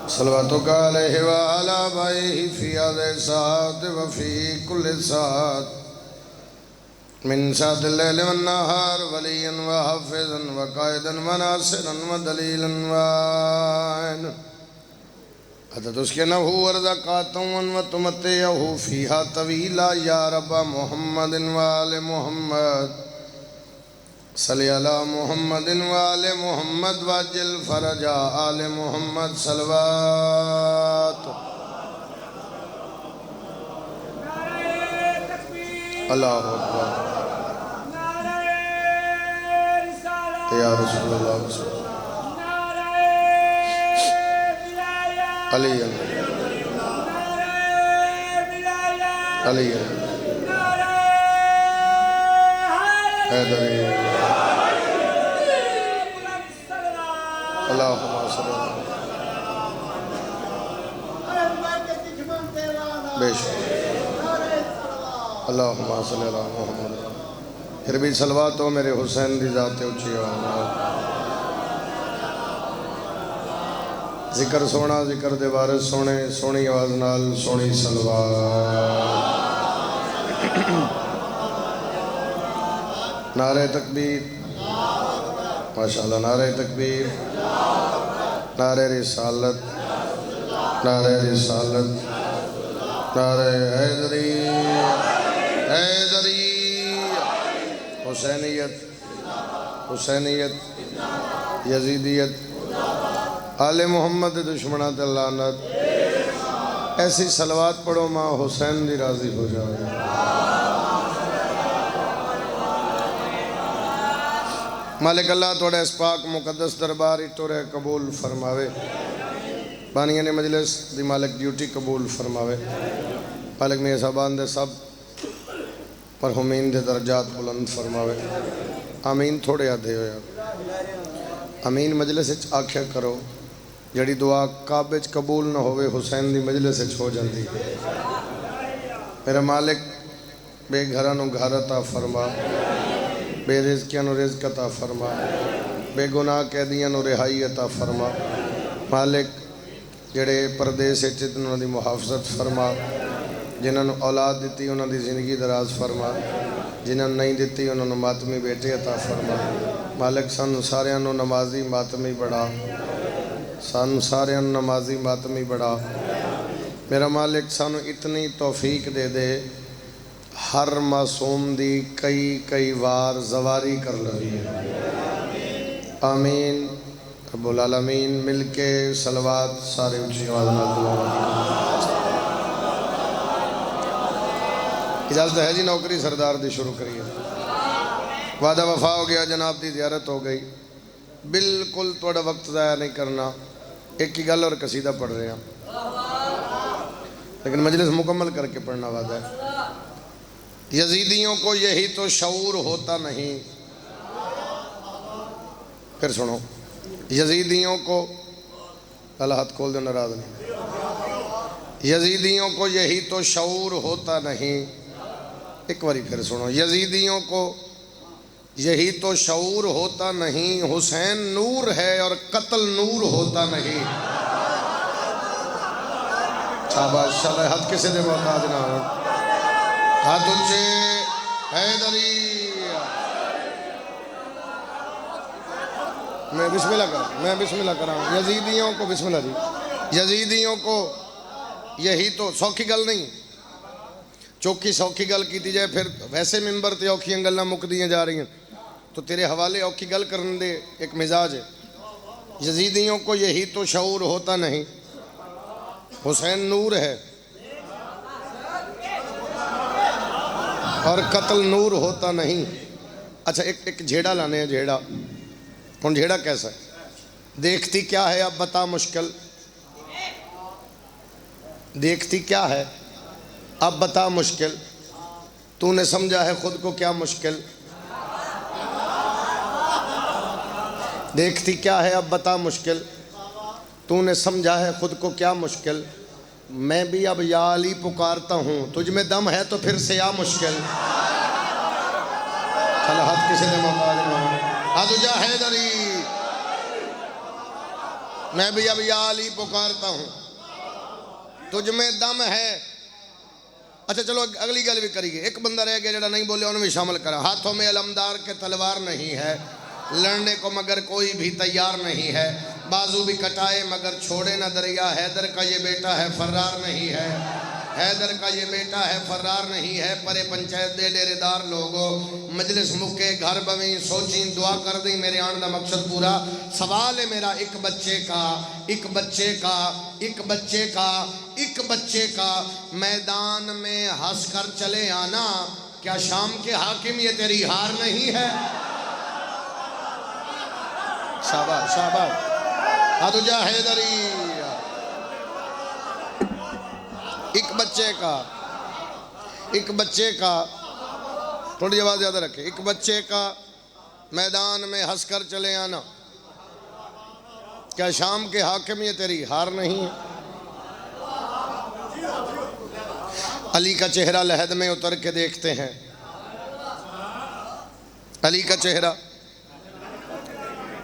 सलवातुक अलैहि व अला आबाइहि फी हाज़िहि साअत व फी कुल्लि साअत मिन साअतिल लैल वन नहार वलिय्यन व हाफ़िज़न व क़ाइदन व नासिरन व दलीलन व अतदुस्किनहु व रज़क़तहु व तुमत्तिअहु फ़ीहा तवीला या रब्ब मुहम्मदिन व आले मुहम्मद सल्ली अला मुहम्मदिन व आले मुहम्मद वअज्जिल फ़रजा आले मुहम्मद सलवात। अल्लाहु अकबर। या रसूलल्लाह अली अली हैदरी अल्लाहुम्मा सल्ली बेशक अल्लाहुम्मा सल्ली अला मुहम्मद। फिर भी सलवात हो मेरे हुसैन दी ज़ात उच्ची आवाज़। जिक्र सोना जिक्र दे वारिस सोने सोनी आवाज़ नाल सोनी सलवात। नारे तकबीर माशाअल्लाह, नारे तकबीर, नारे रिसालत, नारे रिसालत, नारे हैदरी हैदरी। हुसैनियत हुसैनियत यजीदियत आले मोहम्मद दुश्मना ते लानत। ऐसी सलवात पढ़ो माँ हुसैन दी राजी हो जाए। मालिक अल्लाह थोड़ा इस पाक मुकद्दस दरबार टोरे कबूल फरमावे। बानिया ने मजलिस दी मालिक ड्यूटी कबूल फरमावे। मालिक में साहबान दे सब मरहुमीन दे दर्जात बुलंद फरमावे। आमीन। थोड़े आधे हो यार आमीन। मजलिस आख्या करो जड़ी दुआ काबे च कबूल न होवे हुसैन दी मजलिस हो जाती। मेरा मालिक बेघरां नूं घर अता फरमा, बेरिज़कियां नूं रिज़्क अता फरमा, बेगुनाह कैदियां नूं रिहाई अता फरमा। मालिक जड़े परदेस उन्हां दी मुहाफ़ज़त फरमा। जिन्हां नूं औलाद दित्ती उन्हां दी ज़िंदगी दराज फरमा। जिन्हां नूं नहीं दित्ती उन्हां नूं मातमी बेटे अता फरमा। मालिक सानू सारियां नूं नमाजी मातमी बड़ा, सानू सारियां नूं नमाजी मातमी बड़ा। मेरा मालिक सानू इतनी तौफीक दे दे हर मासूम दी कई कई वार जवारी कर लगी। आमीन रब्बुल आलमीन। मिल के सलवात सारे ऊँची आवाज़ नाल दुआ। इजाज़त है जी नौकरी सरदार दी शुरू करिए। वादा वफा हो गया, जनाब दी ज़ियारत हो गई। बिल्कुल थोड़ा वक्त ज़ाया नहीं करना। एक ही गल और कसीदा पढ़ रहे हैं लेकिन मजलिस मुकम्मल करके पढ़ना वादा है। यजीदियों को यही तो शऊर होता नहीं। फिर सुनो, यजीदियों को अल्लाह हाथ खोल दो, नाराज नहीं। यजीदियों को यही तो शऊर होता नहीं। एक बारी फिर सुनो, यजीदियों को यही तो शऊर होता नहीं। हुसैन नूर है और कत्ल नूर होता नहीं। शाबाश, हाथ किसे दे मोहताज ना हो। हाथ ऊंचे हैदरी। मैं बिस्मिल्लाह करा यजीदियों को बिस्मिल्लाह जी। यजीदियों को यही तो सौखी गल नहीं, चौकी सौखी गल की जाए फिर वैसे मिंबर ते औखियां गल्लां मुकदियां जा रही हैं। तो तेरे हवाले औखी गल करने दे एक मिजाज है। यजीदियों को यही तो शऊर होता नहीं। हुसैन नूर है और कत्ल नूर होता नहीं। अच्छा एक झेड़ा लाने हैं। झेड़ा कौन? झेड़ा कैसा है? देखती क्या है अब बता मुश्किल। देखती क्या है अब बता मुश्किल। तूने समझा है खुद को क्या मुश्किल। देखती क्या है अब बता मुश्किल। तूने समझा है खुद को क्या मुश्किल। मैं भी अब या अली पुकारता हूँ, तुझ में दम है तो फिर से या मुश्किल। चल हाथ किसी ने मोहताज ना हो। अदुजा हैदरी मैं भी अब या अली पुकारता हूँ, तुझ में दम है। अच्छा चलो अगली गल भी करिए। एक बंदा रह गया जरा नहीं बोले, उन्हें भी शामिल करा। हाथों में अलमदार के तलवार नहीं है, लड़ने को मगर कोई भी तैयार नहीं है। बाजू भी कटाए मगर छोड़े ना दरिया। हैदर का ये बेटा है फर्रार नहीं है, हैदर का ये बेटा है फर्रार नहीं है। परे पंचायत दे डेरेदार लोगो, मजलिस मुके घर बवी सोची दुआ कर दी मेरे आने का मकसद पूरा। सवाल है मेरा एक बच्चे का, एक बच्चे का, एक बच्चे का, एक बच्चे का, मैदान में हंस कर चले आना। क्या शाम के हाकिम ये तेरी हार नहीं है? शाबाश शाबाश। अदुजा हैदरी। एक बच्चे का, एक बच्चे का, थोड़ी आवाज ज्यादा रखे। एक बच्चे का मैदान में हंसकर चले आना। क्या शाम के हाकिम ये तेरी हार नहीं है? अली का चेहरा लहद में उतर के देखते हैं। अली का चेहरा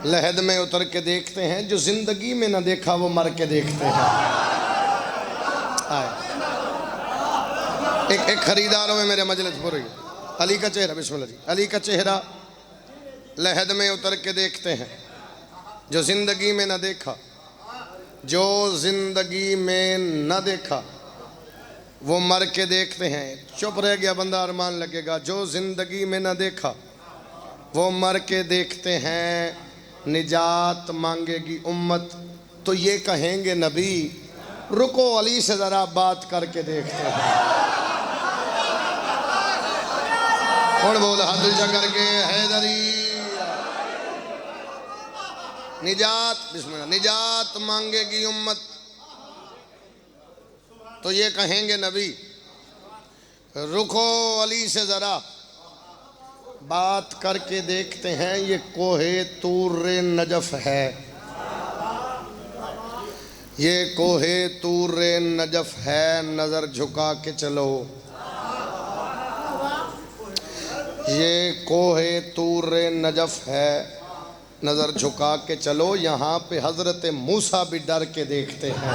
लहद में उतर के देखते हैं। जो जिंदगी में ना देखा वो मर के देखते हैं। आए एक खरीदारों में मेरे मजलिस पर हुई। अली का चेहरा, बिस्मिल्लाह जी। अली का चेहरा लहद में उतर के देखते हैं। जो जिंदगी में न देखा, जो जिंदगी में न देखा वो मर के देखते हैं। चुप रह गया बंदा, अरमान लगेगा। जो जिंदगी में न देखा वो मर के देखते हैं। निजात मांगेगी उम्मत तो ये कहेंगे नबी, रुको अली से जरा बात करके देखते हैं। कौन बोला हाथ ऊंचा करके? हैदरी। निजात, बिस्मिल्लाह। निजात मांगेगी उम्मत तो ये कहेंगे नबी, रुको अली से जरा बात करके देखते हैं। ये कोहे तूर नजफ है, ये कोहे तूर नजफ है। नजर झुका के चलो, ये कोहे तूर नजफ है। नजर झुका के चलो। यहाँ पे हजरत मूसा भी डर के देखते हैं।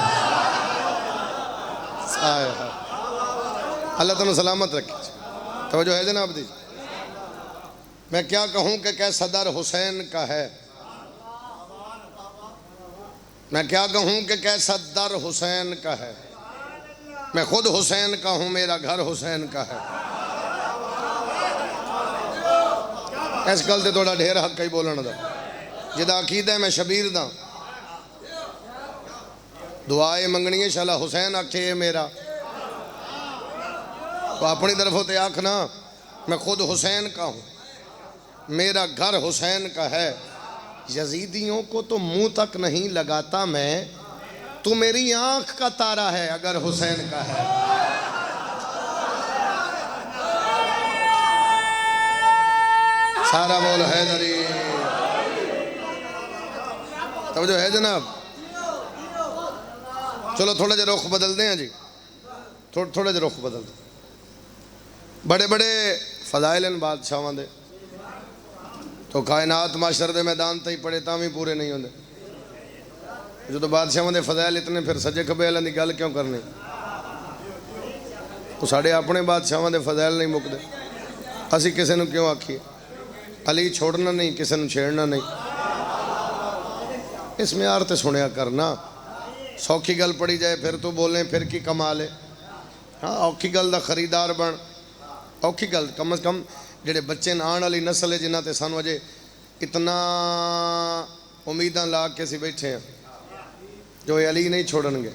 अल्लाह तुम सलामत रखे। तो जो है जनाब दी, मैं क्या कहूँ कि कैसा दर हुसैन का है। मैं क्या कहूँ कि कैसा दर हुसैन का है। मैं खुद हुसैन का हूँ, मेरा घर हुसैन का है। इस गल से थोड़ा ढेर हक ही बोलने का। जिदा अकीदा है मैं शबीर दा, दुआए मंगनी है शाला हुसैन आखे मेरा। तो अपनी तरफों ते आखना मैं खुद हुसैन का हूँ, मेरा घर हुसैन का है। यजीदियों को तो मुंह तक नहीं लगाता मैं, तू मेरी आंख का तारा है अगर हुसैन का है। सारा बोल हैदरी। तब जो है जनाब, चलो थोड़ा जा रुख बदलते हैं जी, थोड़ा जा रुख बदल दे। बड़े बड़े फजाइल इन बादशाहों दे, तो कायनात माशर दे मैदान तई पड़े तां भी पूरे नहीं होंगे। जो तो बादशाहों दे फजाइल इतने, फिर सजे खबे वालों की गल क्यों करनी? तो साढ़े अपने बादशाहों दे फजाइल नहीं मुकते। असी किसी को क्यों आखिए अली छोड़ना नहीं, किसी को छेड़ना नहीं। इस म्यार ते सुनिया करना। सौखी गल पढ़ी जाए फिर तू बोले, फिर की कमाल है। हाँ औखी गल का खरीदार बन। औखी गल कम से कम जेडे बच्चे आने वाली नस्ल है जिन्होंने सानू अजे इतना उम्मीद ला के असी बैठे हैं जो ये अली नहीं छोड़नगे,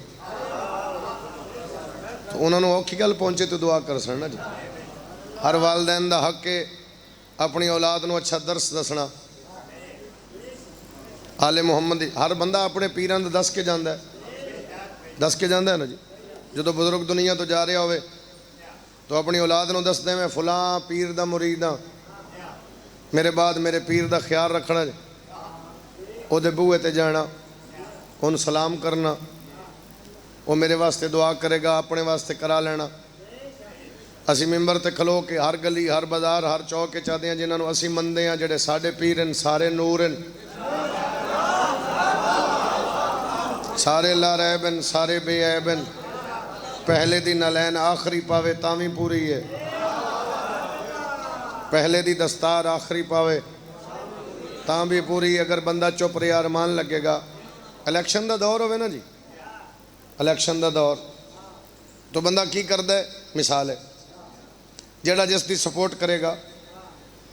तो उन्होंने औखी गल पहुँचे तो दुआ कर सकना जी। हर वालदैन का हक है अपनी औलाद को अच्छा दर्स दसना। आले मुहम्मद हर बंदा अपने पीरां दस के जाता है ना जी। जो बुजुर्ग दुनिया तो जा रहा हो तो अपनी औलाद को दसदे मैं फलां पीर दा मुरीद हाँ, मेरे बाद मेरे पीर का ख्याल रखना जी। उहदे बूहे ते जाना, उन सलाम करना, वो मेरे वास्ते दुआ करेगा, अपने वास्ते करा लेना। असी मिंबर ते खलो के हर गली हर बाजार हर चौक चाहते हैं जिन्होंने असी मनते हैं, जेडे साडे पीर हैं सारे नूर हैं। सारे लारैबन सारे बेऐबन पहले दी नलैन आखरी पावे तावी पूरी है पहले दी दस्तार आखरी पावे तां भी पूरी। अगर बंदा चुप रहा अरमान लगेगा। इलैक्शन का दौर होवे ना जी, इलैक्शन का दौर तो बंदा की करता है। मिसाल है जेड़ा जिसकी सपोर्ट करेगा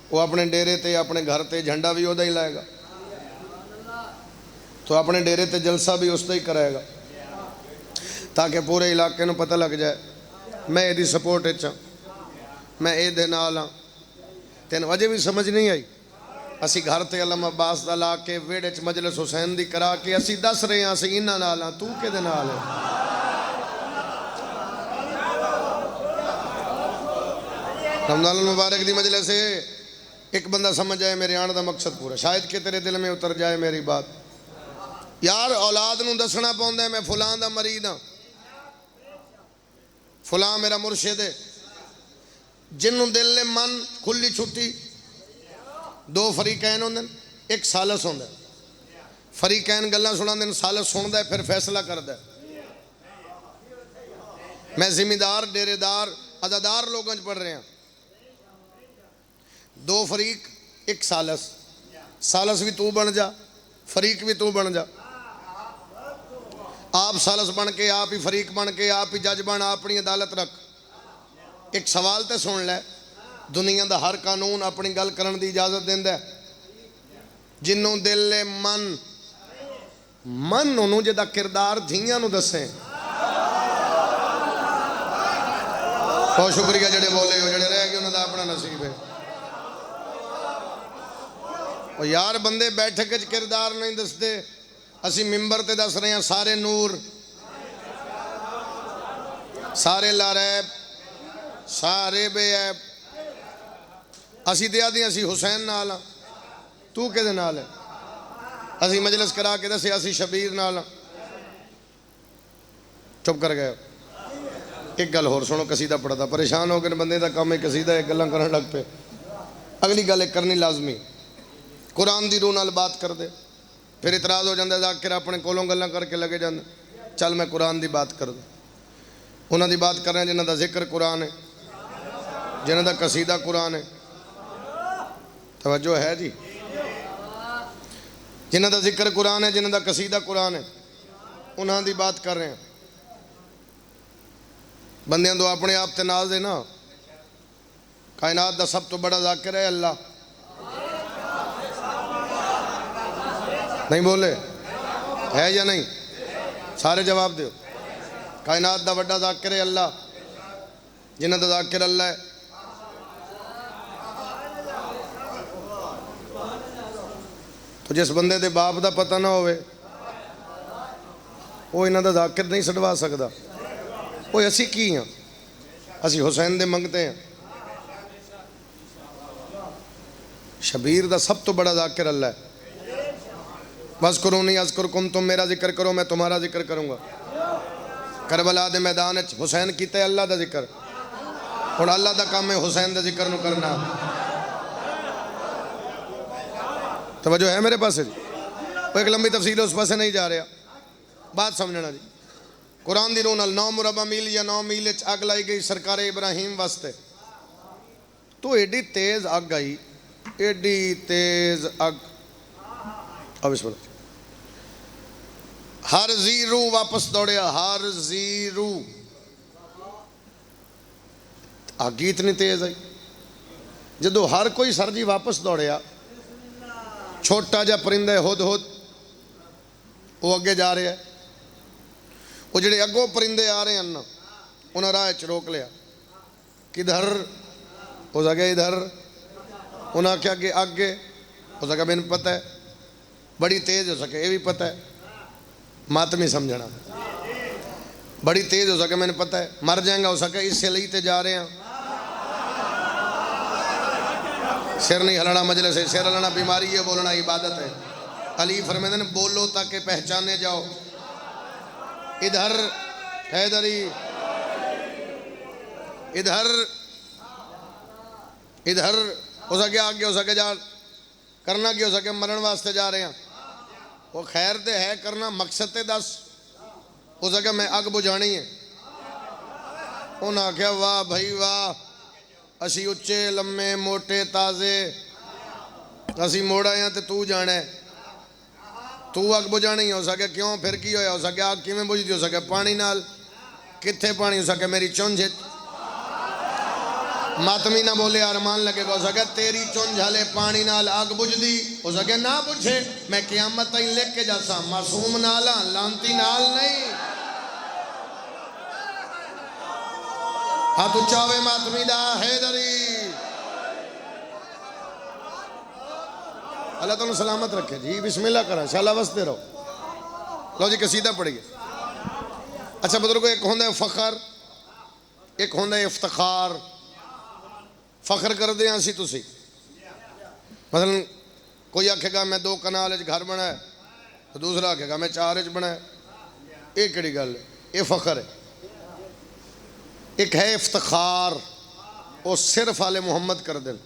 वो अपने डेरे ते अपने घर ते झंडा भी उहदा ही लाएगा, तो अपने डेरे ते जलसा भी उसका ही कराएगा ताकि पूरे इलाके में पता लग जाए मैं यदि सपोर्ट च मैं ये नाल हाँ। तेन अजे भी समझ नहीं आई। असी घर ते अलम अब्बास दा ला के वेड़े च मजलिस हुसैन दी करा के असी दस रहे हाँ असी इन्हां नाल हाँ, तू किहदे नाल है? रमज़ान मुबारक दी मजलिस है। एक बंदा समझ जाए मेरे आने का मकसद पूरा, शायद कि तेरे दिल में उतर जाए मेरी बात। यार औलाद नूं दसना पौंदा है मैं फलां दा मरीद हाँ, फलां मेरा मुर्शिद है। जिन्हों दिल ने मन खुली छुट्टी दो फरीकैन होंदे, एक सालस होंदा। फरीकैन गल्लां सुणांदे, सालस सुनदा फिर फैसला करदा। मैं जिम्मेदार डेरेदार अदादार लोगों च पढ़ रहा। दो फरीक एक सालस, सालस भी तू बन जा फरीक भी तू बन जा। आप सालस बन के आप ही फरीक बन के आप ही जज बन, अपनी अदालत रख। एक सवाल तो सुन लै, दुनिया का हर कानून अपनी गल करने की इजाजत देंदा है। जिन्हों दिल ने मन मन उन्होंने जिहदा किरदार धीयां नूं दसे। बहुत शुक्रिया जेडे बोले हो, जेडे रह गए उन्होंने अपना नसीब है। और यार बंदे बैठक च किरदार नहीं दसते, असी मिंबर ते दस रहे हैं सारे नूर सारे लारैब सारे बेऐब। असी ते आदि असी हुसैन नाल हाँ, तू किहदे नाल है? असी मजलिस करा के दसे असी शबीर नाल हाँ, चुप कर गए। एक गल होर सुनो, कसीदा पढ़दा परेशान हो गए बंदे का काम है कसीदा, एक गल्लां करन लग पे। अगली गल एक करनी लाजमी, कुरान दी रूह नाल बात कर दे, फिर इतराज़ हो जाता जाकिर अपने कोलों गल्लां करके लगे जाते। चल मैं कुरान की बात कर दूँ, उन्होंने बात कर रहे हैं जिन्हों का जिक्र कुरान है, जिन्हों का कसीदा कुरान है। तवज्जो है जी, जिन्हों का जिक्र कुरान है, जिन्हों का कसीदा कुरान है, उन्हों की बात कर रहे हैं। बंदियां तो अपने आप ते नाज है ना, कायनात का सब तो बड़ा जाकिर है अल्लाह। नहीं बोले है या नहीं? सारे जवाब दो। कायनात का बड़ा जाकिर है अल्लाह, जिन्हों का जाकिर अल्लाह है। तो जिस बंदे के बाप का पता ना होवे वो इन्हों का जाकिर नहीं छडवा सकता। वो असी की हाँ? असी हुसैन दे मंगते हैं। शबीर का सब तो बड़ा जाकिर अल्लाह है। बस करो नहीं अज करो कुम, तुम मेरा जिक्र करो मैं तुम्हारा जिक्र करूँगा। करबला दे मैदान हुसैन किया अल्लाह का जिक्र, हुण अल्लाह का काम है हुसैन का जिक्र नूं करना। तवज्जो है मेरे पास जी? वो एक लंबी तफसील उस पासे नहीं जा रहा, बात समझना जी। कुरान दी रूह नाल 9 मुरबा मील या 9 मील अग लाई गई सरकार इब्राहिम वास्ते। तो एडी तेज अग आई, एडी तेज अग। अब इस हर जीरू वापस दौड़िया, हर जीरू। अग ही इतनी तेज आई, जो हर कोई सर जी वापस दौड़िया, छोटा जा परिंदा हुद हुद वो अगे जा रहा है। वो जेडे अगों परिंदे आ रहे हैं ना, उन्हें राह च रोक लिया। किधर? हो सके इधर। उन्हें आख्या कि अगे। हो सका मैंने पता है, बड़ी तेज हो सके ये भी पता है, मातमी समझना। बड़ी तेज हो सके मैंने पता है, मर जाएगा हो सके इससे लिए तो जा रहे हैं। सिर नहीं हिलाना मजलिस है, सिर हिलाना बीमारी है, बोलना इबादत है। अली फरमाते हैं बोलो ताकि पहचाने जाओ। इधर हैदरी, इधर इधर हो सके आगे, हो सके जा। करना की हो सके, मरण वास्ते जा रहे हैं। वो खैर तो है करना, मकसद ते दस। उस आख्या मैं अग बुझानी है। उन्हें आख्या वाह भाई वाह, असी उच्चे लम्मे मोटे ताजे, असी मोड़ा हैं तो तू जाना है, तू अग बुझानी है। हो सके क्यों, फिर की होया? हो सके अग किवें बुझदी? हो सके पानी नाल। कित्थे पानी? हो सके मेरी चुंझ। मातमी ना बोले अरमान लगे। हो सके तेरी चुंझ हले पानी नाल अग बुझदी। हो सके ना बुझे, मैं क़यामत ताईं लिख के जासा मासूम नाल हां, लांती नाल नहीं। हाथ उच्चा होवे मातमी दा हैदरी। अल्लाह तुहानू सलामत रखे जी। बिस्मिल्लाह करा, शाला वसते रहो। लो जी कसीदा पढ़िए। अच्छा बुजुर्गो, एक होंदा है फखर, एक होंदा है इफ्तिखार। फखर करते हैं असी तुसी। मसलन कोई आखेगा मैं 2 कनाल घर बनाया, तो दूसरा आखेगा मैं 4 बनाया। ये केड़ी गल है? ये फखर है। एक है इफ्तिखार, वो सिर्फ आले मुहम्मद कर दें,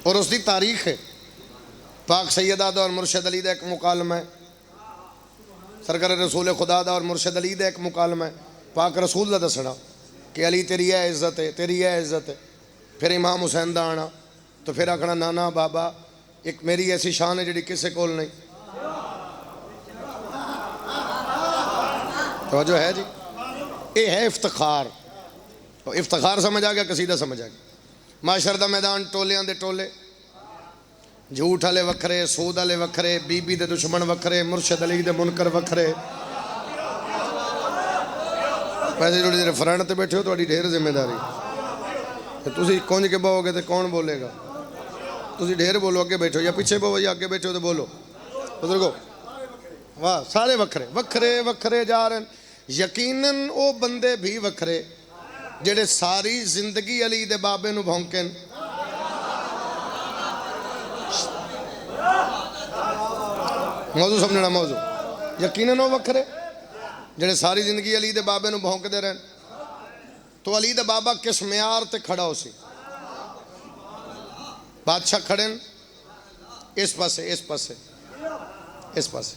और उसकी तारीख है। पाक सैयदा दा और मुर्शद अली दा एक मुकालमा है, सरकार रसूल खुदा दा और मुर्शद अली दा एक मुकालमा है। पाक रसूल दा दसना कि अली तेरी है इज्जत है, तेरी है इज्जत है। फिर इमाम हुसैन दा आना, तो फिर आखना नाना बाबा एक मेरी ऐसी शान है जिहड़ी किसी कोल नहीं। तो जो है जी, ये है इफ्तिखार। तो इफ्तिखार समझ आ गया, कसीदा समझ आ गया। माशर दा मैदान टोलियां दे टोले, झूठ वाले वखरे, सूद वाले वखरे, बीबी दे दुश्मन वखरे, मुर्शद अली दे मुनकर वखरे। वैसे थोड़ी देर फ्रंट ते बैठे हो, थोड़ी ढेर जिम्मेदारी। तुसी कुंज के बोगे तो कौन बोलेगा? तुसी ढेर बोलो, अगे बैठो या पीछे बोलो या अगे बैठो तो बोलो। बुजुर्गो वाह, सारे वखरे वखरे वखरे जा रहे हैं। यकीनन वो बंदे भी वखरे जेड़े सारी जिंदगी अली दे बाबे नू भौंकन। मौजू समझना, मौजू। यकीनन वो वखरे जेड़े सारी जिंदगी अली दे बाबे नू भौंकदे रहन। तो अली दा बाबा किस म्यार ते खड़ा हो सी? बादशाह खड़े इस पासे, इस पासे, इस पासे।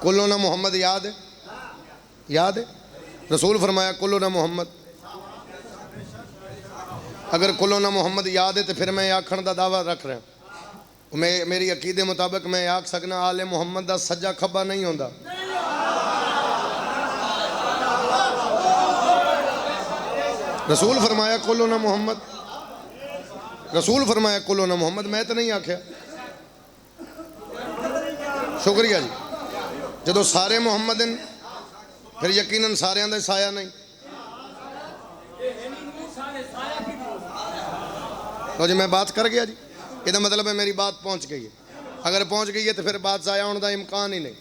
कुल्लो ना मुहम्मद याद है? याद है? रसूल फरमाया कुल्लो ना मुहम्मद। अगर कुल्लो ना मुहम्मद याद है तो फिर मैं आखण दा दावा रख रहा। मैं मेरी अकीदे मुताबिक मैं आख सकना आले मुहम्मद दा सज्जा खब्बा नहीं होंदा। रसूल फरमाया कुल्लो ना मुहम्मद, रसूल फरमाया कुल्लो ना मुहम्मद, मैं तो नहीं आख्या। शुक्रिया जी। जदों सारे मुहम्मद हैं फिर यकीनन सारियां दा साया नहीं। तो जी मैं बात कर गया जी, इसका मतलब है मेरी बात पहुंच गई है। अगर पहुंच गई है तो फिर बात जाया होने का इम्कान ही नहीं।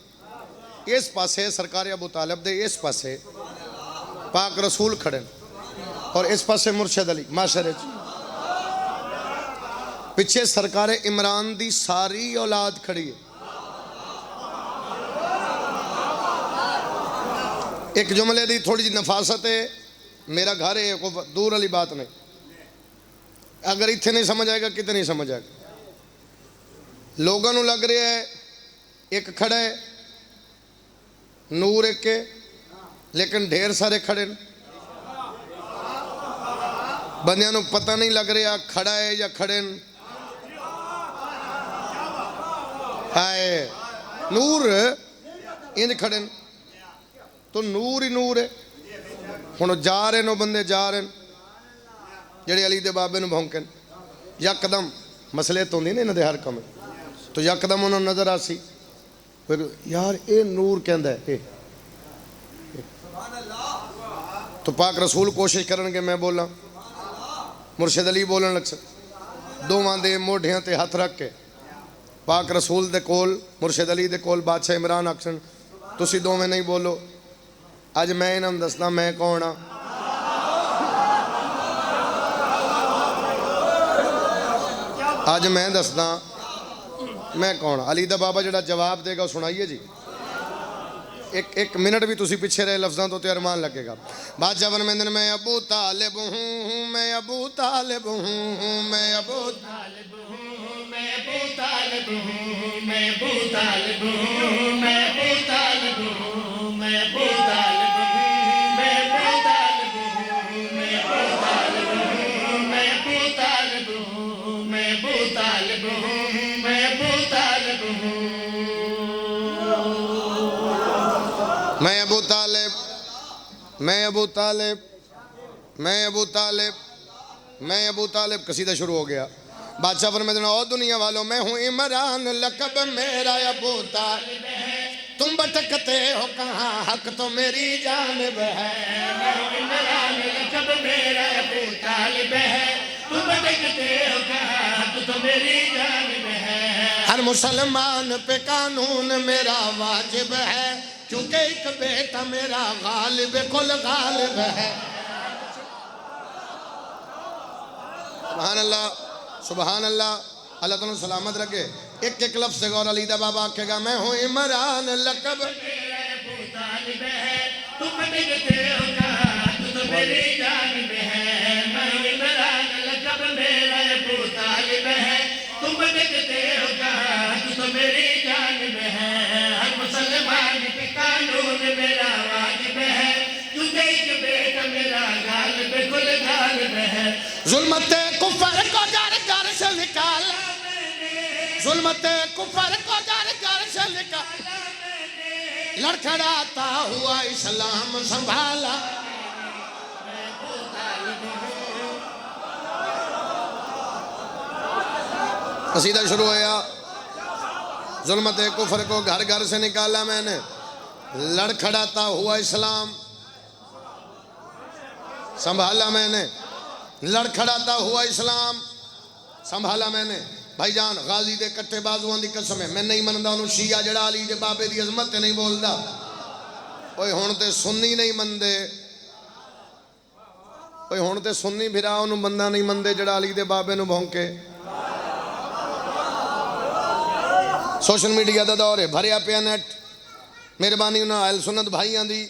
इस पासे सरकार अबू तालिब दे, इस पासे पाक रसूल खड़े और इस पासे मुर्शद अली माशरे पिछे सरकार इमरान दी सारी औलाद खड़ी है। एक जुमले दी थोड़ी जी नफासत है, मेरा घर है, कोई दूर वाली बात नहीं। अगर इतने नहीं समझ आएगा कितने नहीं समझ आएगा। लोगों को लग रहा है एक खड़ा है, नूर एक है, लेकिन ढेर सारे खड़े। बंदियां को पता नहीं लग रहा खड़ा है या खड़े। हाय नूर इंज खड़े तो नूर ही नूर है। हुण जा रहे नो बंदे जा रहे जेड़े अली दे बाबे नूं भौंकन। यकदम मसले तो होंदे ने इन्हां दे हर कम, तो यकदम उन्होंने नजर आ सी यार ये नूर कहंदा है। तो पाक रसूल कोशिश करनगे मैं बोला, मुर्शद अली बोलन लग सकते। दोवां दे मोढियां ते हथ रख के पाक रसूल दे कोल, मुर्शद अली दे कोल बादशाह इमरान आखन तुसी दोवें नहीं बोलो। अज मैं इन्हां नूं दसदा मैं कौन हाँ। अज मैं दसदा मैं कौन। अली दा बाबा जिहड़ा जवाब देगा सुनाइए जी। एक मिनट भी तुसी पीछे रहे लफ्ज़ों तो अरमान लगेगा। बादशाह फरमांदे ने मैं अबू तालिब हूँ, मैं अबू तालिब हूँ, मैं अबू तालिब हूँ, मैं अबू तालिब हूँ, मैं अबू तालिब हूँ, मैं अबू तालिब हूँ, मैं अबू तालिब हूँ, मैं अबू तालिब हूँ, मैं अबू तालिब हूँ, मैं अबू तालिब हूँ, मैं अबू तालिब हूँ, मैं अबू तालिब हूँ। मैं अबू तालिब, मैं अबू तालिब, मैं अबू तालिब, मैं अबू तालिब। कसीदा शुरू हो गया। बादशाह फरमाते हैं ओ दुनिया वालों मैं हूँ इमरान, लक़ब मेरा अबू तालिब है, तुम भटकते हो कहाँ, हक तो मेरी जानिब है। मैं हूँ इमरान, लक़ब मेरा अबू तालिब है, तुम भटकते हो कहाँ, हक तो मेरी जानिब है। हर मुसलमान पे कानून मेरा वाजिब है, क्योंकि एक बेटा मेरा गालिब कुल गालिब है। सुभान अल्लाह, सुभान अल्लाह। अल्लाह तुम सलामत रखे। एक एक लफ्ज़ से गौर अली दा बाबा आखेगा मैं हूँ इमरान, लक़ब मेरा अबू तालिब है, तुम भटकते हो कहाँ, तू तो मेरी जानिब है। मैं हूँ इमरान, लक़ब मेरा अबू तालिब है, तुम भटकते हो कहाँ, तू तो मेरी जानिब है। हर मुसलमान पे कानून मेरा वाजिब है, क्योंकि एक बेटा मेरा गालिब कुल गालिब है। जुल्मते कुफर को घर घर से निकाला, जुल्मते कुफर को घर घर से निकाला, लड़खड़ाता हुआ इस्लाम संभाला। कसीदा शुरू होया। जुल्मते कुफर को घर घर से निकाला मैंने, लड़खड़ाता हुआ इस्लाम संभाला मैंने, लड़खड़ाता हुआ इस्लाम संभाला मैंने। भाईजान गाजी दे कट्टे बाजुआं दी कसम है, मैं नहीं मनदा उन्होंने शिया जड़ा अली दे बाबे दी अजमत ते नहीं बोलदा। ओए हुण ते सुन्नी नहीं मनदे, ओए हुण ते सुन्नी फिरा उन्होंने बंदा नहीं मनदे जड़ा अली दे बाबे नूं भौंके। सोशल मीडिया का दौर है, भरिया पिया नेट। मेहरबानी उन्होंने अहल सुन्नत भाइयों की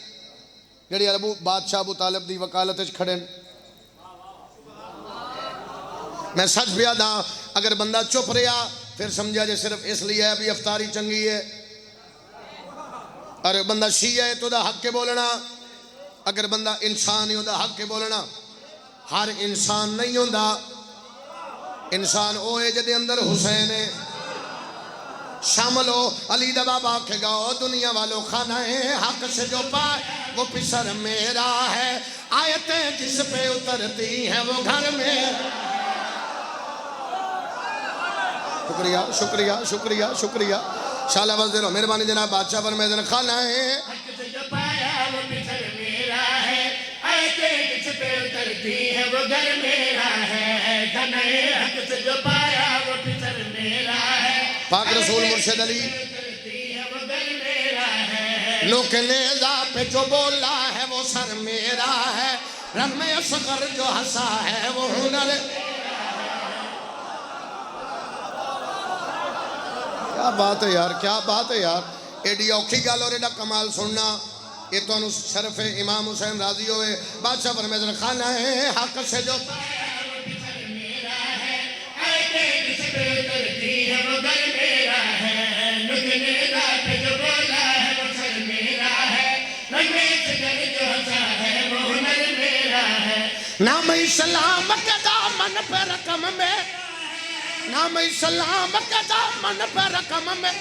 जिहड़े अबू बादशाह अबू तालिब की वकालत खड़े। मैं सच पिया दा, अगर बंदा चुप रहा फिर समझा जे सिर्फ इसलिए है भी अफतारी चंगी है। अगर बंदा शिया है तो वह हक के बोलना, अगर बंदा इंसान है वह हक के बोलना। हर इंसान नहीं होता, इंसान वो है जिहदे अंदर हुसैन है। शामिल हो अली दा बाबा आखेगा ओ दुनिया वालों खाना है हक से जो पाए वो पिसर मेरा है, आयतें जिस पे उतरती हैं वो घर में। शुक्रिया शुक्रिया शुक्रिया शुक्रिया शाला बस दे लो मेहरबानी जनाब बादशाह पर मैं खाना है हक से जो पाया वो पिसर मेरा है, आयतें जिस पे उतरती हैं वो घर मेरा है। खाना है हक से जो पाया वो पिसर मेरा है, पाक रसूल मुर्शिद अली लोक नेज़ा पे जो बोला है वो सर मेरा है, रंग में असगर जो हंसा है वो हुनर। क्या बात है यार, क्या बात है यार। एडी औखी गल और एडा कमाल सुनना ये तो शरफ इमाम हुसैन राजी होए। बादशाह फरमाते खाना है हक से जो नाम इस्लाम के दामन पे रकम में, नाम इस्लाम के दामन पे रकम में,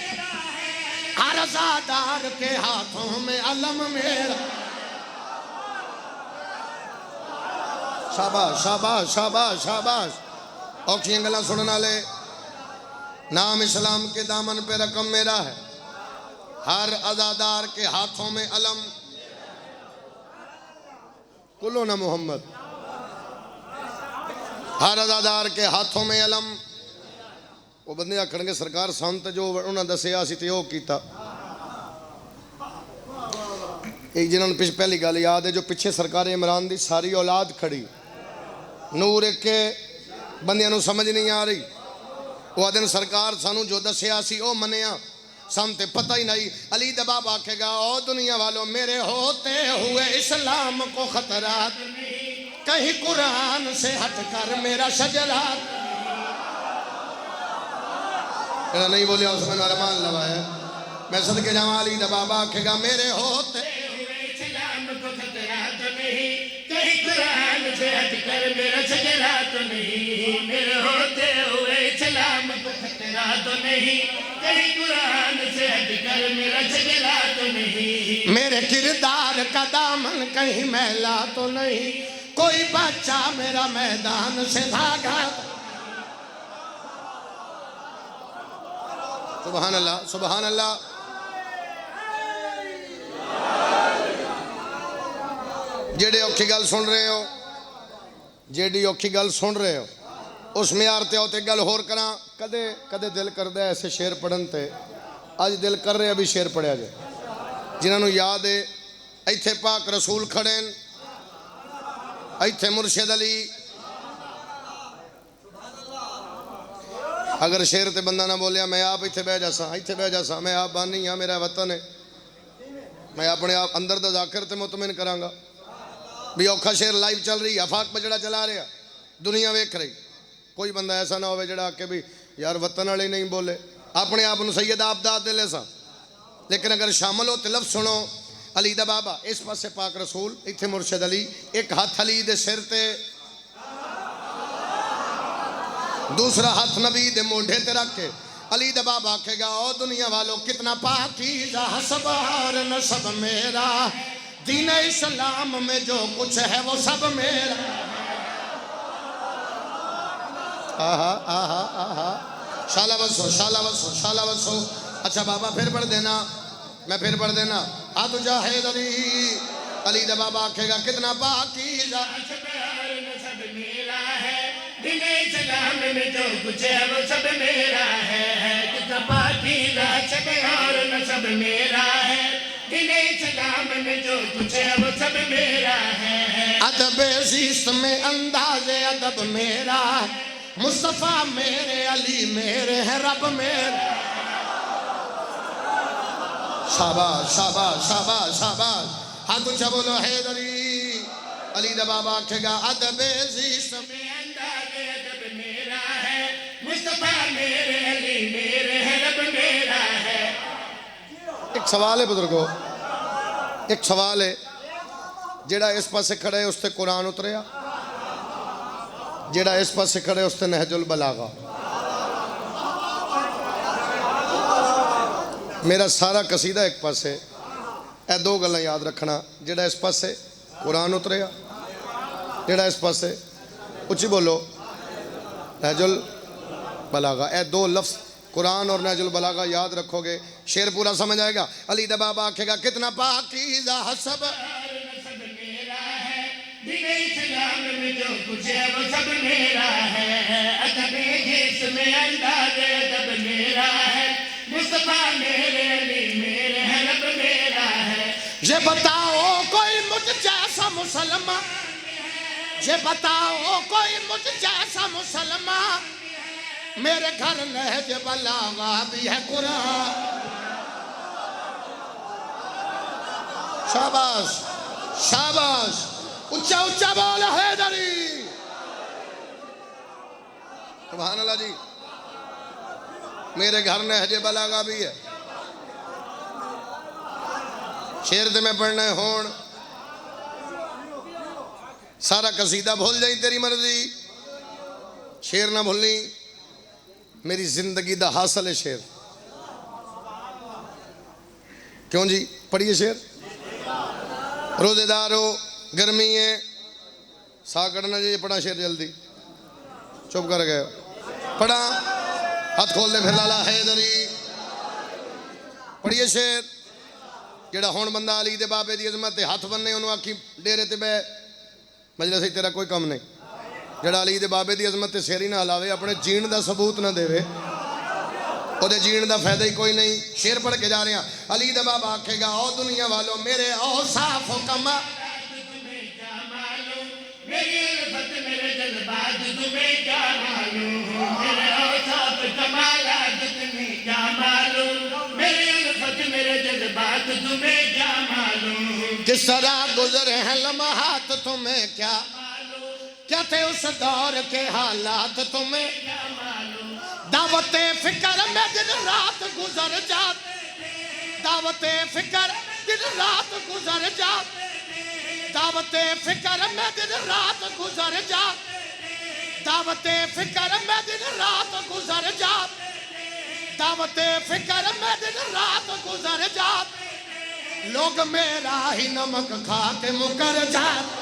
हर आज़ादार के हाथों में अलम मेरा। शाबाश शाबाश शाबाश शाबाश। औखियां गल्लां सुनने वाले, नाम इस्लाम के दामन पे रकम मेरा है, हर आज़ादार के हाथों में अलम। कुलो ना मोहम्मद, हर आज़ादार के हाथों में अलम। वो बंदे आखणगे सरकार संत जो उन्होंने दसिया सी ते वो कीता। एक जिन्होंने पहली गल याद है जो पिछे सरकार इमरान की सारी औलाद खड़ी, नूर एक बंदियां नूं समझ नहीं आ रही। वो दिन सरकार सानू जो दसिया सी वो मनिया, सन ते पता ही नहीं। अली दा बाप आखेगा ओ दुनिया वालों मेरे होते हुए इस्लाम को खतरा कहीं कुरान से हटकर मेरा शजरा। जेड़ा नहीं बोलिया उसमें अरमान लवाया। मैं सदके जावां अली दा बाबा आखेगा मेरे होते इस्लाम को खतरा तो नहीं, कहीं कुरान से हटकर मेरा झगड़ा तो नहीं। मेरे होते हुए इस्लाम को खतरा तो नहीं, कहीं कुरान से हटकर मेरा झगड़ा तो नहीं। मेरे किरदार का दामन कहीं मैला तो नहीं, कोई बच्चा मेरा मैदान से भागा। सुभान अल्लाह, सुभान अल्लाह। जेड़ी औखी गल सुन रहे हो, जेड़ी औखी गल सुन रहे हो, उस म्यार ते आओ ते गल होर करा। कदे कदे दिल करदा है ऐसे शेर पढ़न ते, अज दिल कर रहे अभी शेर पढ़िया जाए। जिन्होंने याद है इत्थे पाक रसूल खड़े न, इत्थे मुर्शिद अली। अगर शेर ते बंदा ना बोलिया मैं आप इत्थे बह जासा, इत्थे बह जासा, मैं आप बानी हाँ, मेरा वतन है, मैं अपने आप अंदर दा जाकर ते मुतमिन करांगा भी औखा शेर लाइव चल रही, आफाक बजड़ा चला रहा, दुनिया वेख रही। कोई बंदा ऐसा ना हो जड़ा आके भी यार वतन वाले नहीं बोले, अपने आप को सैयद आबदाद दे ले सा। लेकिन अगर शामिल हो तो लफ्ज़ सुनो, अली दा बाबा इस पासे पाक रसूल, इत्थे मुर्शिद अली, एक हाथ अली दे सिर ते, दूसरा हाथ नबी दे मोढे ते रख के अली दा बाबा आखेगा ओ दुनिया वालों कितना पाकीज़ा हसब और नसब मेरा, दीन इस्लाम में जो कुछ है वो सब मेरा। आहा आहा आहा, शाला बसो, शाला बसो, शाला बसो। अच्छा बाबा फिर पढ़ देना, मैं फिर पढ़ देना। आतु जाहिद अली, अली दा बाबा आखेगा कितना पाकीज़ा सब मेरा है, दिन इस्लाम में जो कुछ है वो सब मेरा है। कितना पाकीज़ा सब और नसब मेरा है, दिन इस्लाम में जो कुछ है वो सब मेरा है। अदब ज़ीस्त में अंदाज़े अदब मेरा, मुस्तफ़ा मेरे अली मेरे है रब मेरे। शाबाश शाबाश शाबाश शाबाश। हाथ ऊंचा बोलो हैदरी। अली दा बाबा आखेगा अदब ज़ीस्त में अंदाज़े अदब मेरा है, मुस्तफ़ा मेरे अली मेरे है रब मेरा है। एक सवाल है बुजुर्गो, एक सवाल है। जेड़ा इस पासे खड़ा है उससे कुरान उतरिया, जेड़ा इस पासे खड़े उससे नहजुल बलागा। मेरा सारा कसीदा एक पासे, ए दो गल्लां याद रखना, जेड़ा इस पासे कुरान उतरिया, जेड़ा इस पासे उच्ची बोलो नहजुल बलागा। ए दो लफ्ज़ कुरान और नहजुल बलागा याद रखोगे, शेर पूरा समझ आएगा। अली दा बाबा आखेगा कितना पाकीज़ा हसब, दिन इस्लाम में जो कुछ है वो सब मेरा है। अदब जिसमें अंदाज़े अदब मेरा है, मुस्तफ़ा मेरे अली मेरे है रब मेरा है। ये बताओ कोई मुझ जैसा मुसलमान, ये बताओ कोई मुझ जैसा मुसलमान, मेरे घर नहज बलागा भी है कुरान। शाबाश शाबाश, उच्चा उच्चा बोल हैदरी। सुभान अल्लाह जी। मेरे घर नहज बलागा भी है। शेर ते मैं पढ़ना है होन, सारा कसीदा भूल जाई तेरी मर्जी, शेर ना भूलनी। मेरी जिंदगी दा हासिल है शेर। क्यों जी? पढ़िए शेर। रोजेदार हो, गर्मी है, सा कड़ना जी, पढ़ा शेर जल्दी। चुप कर गए, पढ़ा, हाथ खोल दे फिर लाला हैदरी। पढ़िए शेर। जेड़ा हुण बंदा अली दे बाबे दी अजमत ते हाथ बन्ने उन्होंने आखी डेरे ते बह मजलिस से तेरा कोई कम नहीं। जेड़ा अली दे बाबे दी अजमत ते सिर ही ना हलावे, अपने जीण दा सबूत ना देवे, ओदे जीण दा फायदा ही कोई नहीं। शेर पढ़ के जा रहे हैं। अली दा बाबा आखेगा ओ दुनिया वालों मेरे औसाफ कमा, मेरी उल्फत मेरे जज्बात तुम्हें क्या मालूम, मेरे औसाफ कमालात तुम्हें क्या मालूम, मेरी उल्फत मेरे जज्बात तुम्हें क्या मालूम। जिस तरह गुजरे हैं लम्हात तुम्हें क्या, क्या थे उस दौर के हालात तुम्हें क्या मालूम। दावते फिक्र में दिन रात गुजर जाते, दावते फिक्र दिन रात गुजर जाते, दावते फिक्र में दिन रात गुजर जाते, दावते फिक्र में दिन रात गुजर जाते, दावते फिक्र में दिन रात गुजर जाते, लोग मेरा ही नमक खा के मुकर जाते।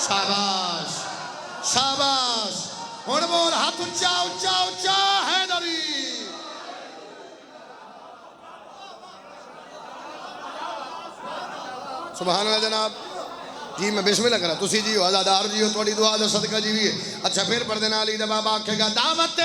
शाबाश शाबाश, हुण बोल हाथ ऊंचा ऊंचा ऊंचा हैदरी। सुभान अल्लाह जनाब जी। मैं बिस्मिल्लाह करा, तुसी जी हो आजादार जी हो, थोड़ी दुआ दा सदका जी भी है। अच्छा फिर पढ़ देना अली दा बाबा आखेगा दावत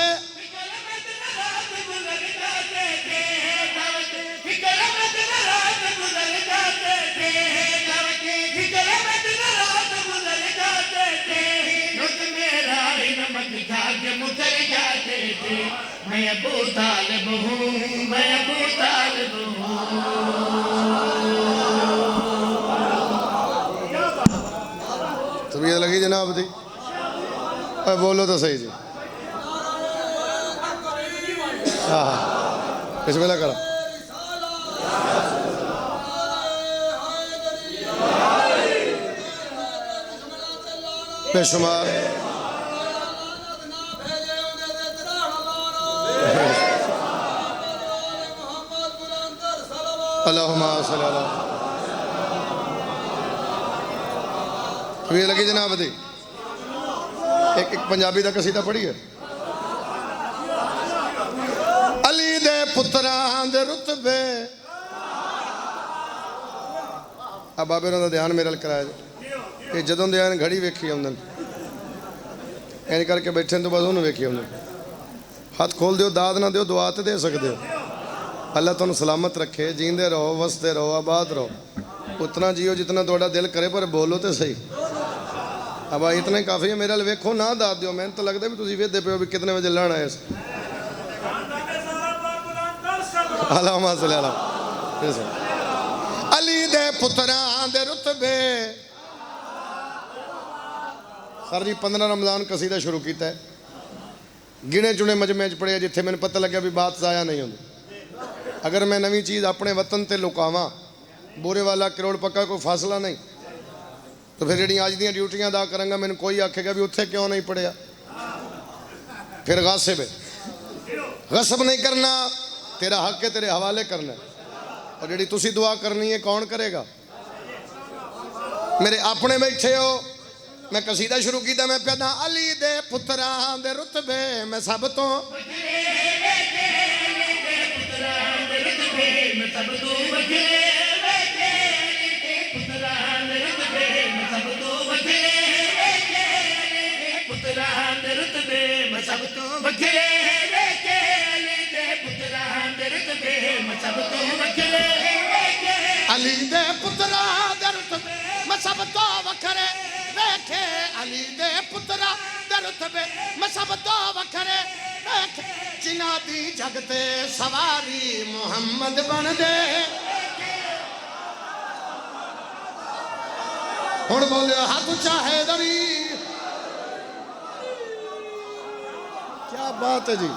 मैं अबू तालिब हूँ, मैं अबू तालिब हूँ। तबीयत लगी जनाब दी? बोलो तो सही जी। हाँ हाँ बिस्मिल्लाह करो। बेशुमार अल्लाहुम्मा सल्ली अला। तबीयत लगी जनाब दी? एक पंजाबी का कसीदा पढ़िए। अली दे पुत्रां दे रुतबे, आ बाबे होरां दा ध्यान मेरे अल कराया कि जदों दे आन घड़ी वेखी आउंदे इंज करके बैठे तो बस उन्होंने वेखी आउंदे। हाथ खोल दियो, दाद ना दियो, दुआ तो दे सकते हो। अल्लाह तुहानू सलामत रखे, जींदे रहो, वसते रहो, आबाद रहो। उतना जियो जितना थोड़ा दिल करे, पर बोलो तो सही। अब इतना ही काफ़ी है। मेरे अल वेखो ना दाद दियो, मैंने तो लगता भी तुम वेखते पे हो भी कितने बजे लाना है। अली दे पुत्रां दे रुतबे। सर जी 15 रमज़ान कसीदा शुरू किया है, गिने चुने मजमे च पढ़िया जिथे मैंने पता लग्या भी बात ज़ाया नहीं होती। अगर मैं नवी चीज़ अपने वतन ते लुकावा, बुरे वाला करोड़ पक्का कोई फासला नहीं, तो फिर जी अज दी ड्यूटियां अदा करांगा, मैंने कोई आखेगा भी उत्थे क्यों नहीं पढ़िया। फिर गासिब है, गसब नहीं करना, तेरा हक है, तेरे हवाले करना। और जी तुसी दुआ करनी है कौन करेगा? मेरे अपने बैठे हो, मैं कसीदा शुरू किया, मैं प्यादा अली दे पुत्रां दे रुतबे मैं सब तो अली दे पुत्रा दे रुतबे मैं सब तो वखरे वेखे। अली दे पुत्रा दे रुतबे मैं सब तो वखरे वेखे। जिन्हां दी जगते सवारी मुहम्मद बन दे। हुण बोलियो हाथ ऊंचा हैदरी। क्या बात है जी,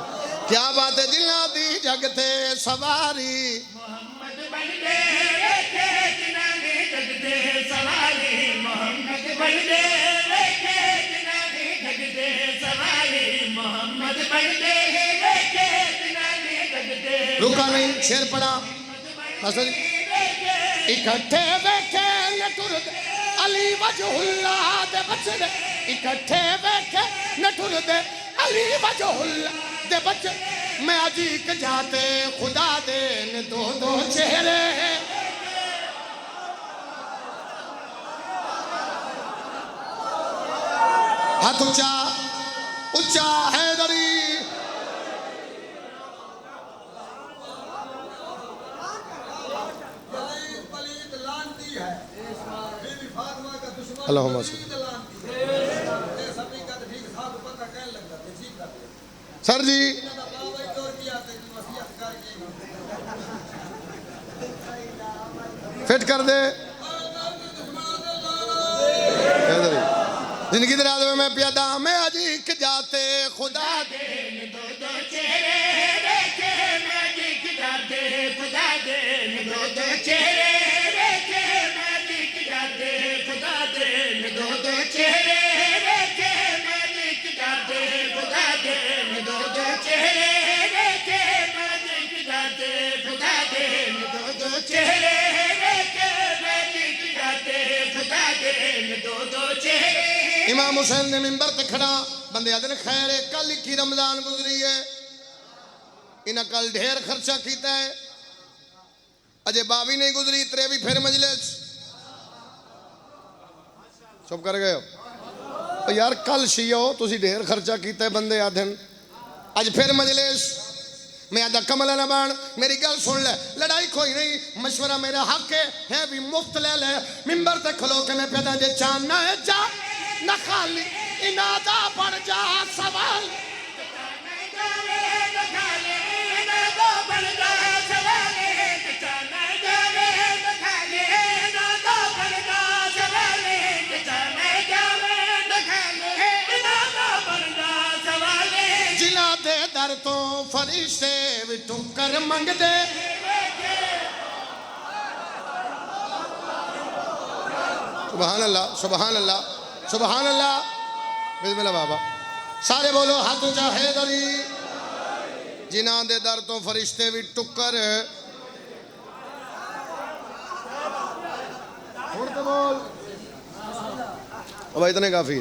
क्या बात है। जिन्हां दी जगते सवारी मोहम्मद बन दे वेखे। जिन्हां दी जगते सवारी मोहम्मद बन दे वेखे। जिन्हां दी जगते सवारी मोहम्मद बन दे वेखे। जिन्हां दी जगते रुका नहीं, शेर पढ़ा बस। इकट्ठे बैठे न टुरदे अली वजहुल्लाह दे बचड़े। इकट्ठे बैठे न टुरदे अली वजहुल्लाह दे बचड़े। मैं अजीक जाते खुदा दे न दो दो चेहरे। हाथ ऊंचा ऊंचा हैदरी। अल्लाहुम्मा सर जी फिट कर दे। जिंदगी दे रात में मैं प्यादा मैं आज एक जाते खुदा दे दो दो चेहरे देखे मैं दिख जाते खुदा दे दो दो चेहरे देखे मैं दिख जाते खुदा दे दो दो चेहरे देखे मैं दिख जाते खुदा दे दो दो चेहरे देखे मैं दिख जाते खुदा दे दो दो चेहरे देखे मैं दिख जाते खुदा दे दो दो चेहरे। इमाम हुसैन ने मिंबर ते खड़ा बंदे आदे खैर है कल की रमजान गुजरी है इन्हें कल ढेर खर्चा किया है अजय बावी नहीं गुजरी तेरे भी फिर मजलिस चुप कर गए हो तो यार कल शियो तुसी ढेर खर्चा किया है बंदे आदन अज फिर मजलिस मैं आदा कमला ना बन मेरी गल सुन ले लड़ाई कोई नहीं मशवरा मेरा हक है भी मुफ्त ले ले मिंबर ते खलो के मैं पैदा जे चाहना है जा न खाली इनादा पड़ जा सवाल जिला दे दर तो फरिश्ते भी टुकर मंगदे सुभान अल्लाह सुभान अल्लाह सुभान अल्लाह बिस्मिल्लाह बाबा सारे बोलो हाथ ऊंचा हैदरी जिन्हां दे दर तो फरिश्ते भी टुकर बोल अब इतने काफी